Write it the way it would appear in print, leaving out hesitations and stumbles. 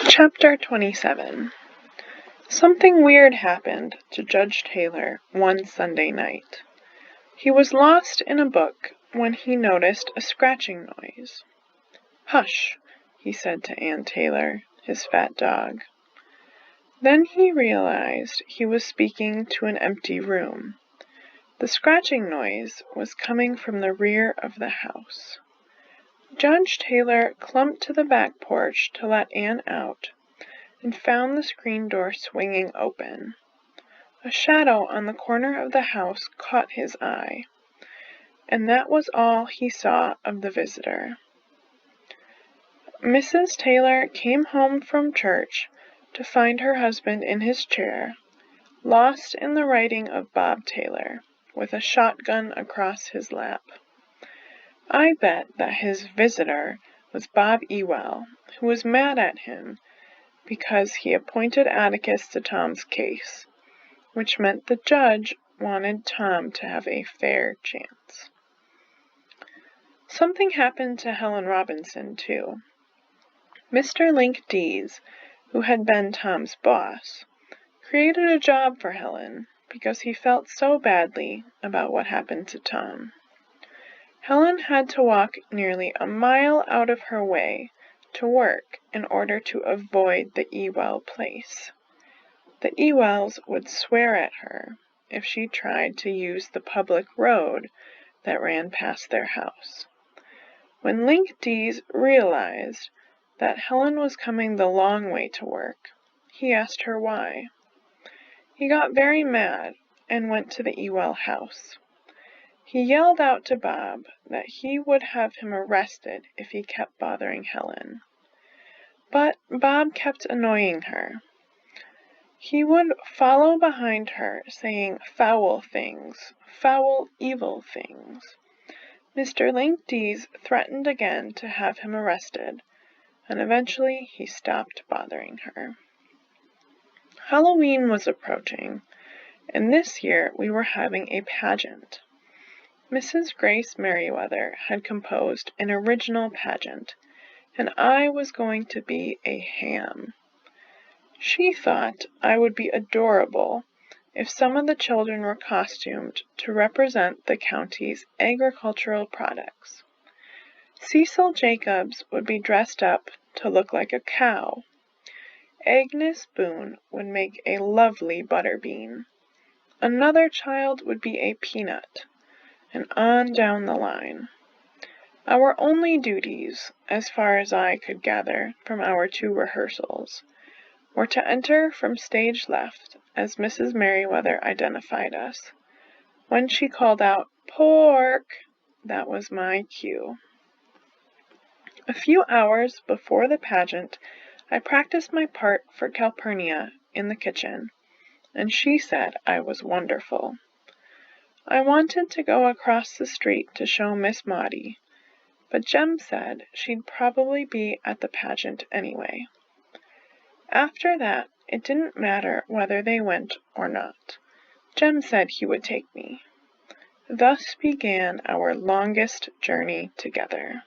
Chapter 27. Something weird happened to Judge Taylor one Sunday night. He was lost in a book when he noticed a scratching noise. "Hush," he said to Ann Taylor, his fat dog. Then he realized he was speaking to an empty room. The scratching noise was coming from the rear of the house. Judge Taylor clumped to the back porch to let Ann out, and found the screen door swinging open. A shadow on the corner of the house caught his eye, and that was all he saw of the visitor. Mrs. Taylor came home from church to find her husband in his chair, lost in the writing of Bob Taylor, with a shotgun across his lap. I bet that his visitor was Bob Ewell, who was mad at him because he appointed Atticus to Tom's case, which meant the judge wanted Tom to have a fair chance. Something happened to Helen Robinson, too. Mr. Link Dees, who had been Tom's boss, created a job for Helen because he felt so badly about what happened to Tom. Helen had to walk nearly a mile out of her way to work in order to avoid the Ewell place. The Ewells would swear at her if she tried to use the public road that ran past their house. When Link Dees realized that Helen was coming the long way to work, he asked her why. He got very mad and went to the Ewell house. He yelled out to Bob that he would have him arrested if he kept bothering Helen. But Bob kept annoying her. He would follow behind her, saying foul things, foul, evil things. Mr. Link Dees threatened again to have him arrested, and eventually he stopped bothering her. Halloween was approaching, and this year we were having a pageant. Mrs. Grace Merriweather had composed an original pageant, and I was going to be a ham. She thought I would be adorable if some of the children were costumed to represent the county's agricultural products. Cecil Jacobs would be dressed up to look like a cow. Agnes Boone would make a lovely butterbean. Another child would be a peanut, and on down the line. Our only duties, as far as I could gather from our 2 rehearsals, were to enter from stage left as Mrs. Merriweather identified us. When she called out, "Pork," that was my cue. A few hours before the pageant, I practiced my part for Calpurnia in the kitchen, and she said I was wonderful. I wanted to go across the street to show Miss Maudie, but Jem said she'd probably be at the pageant anyway. After that, it didn't matter whether they went or not. Jem said he would take me. Thus began our longest journey together.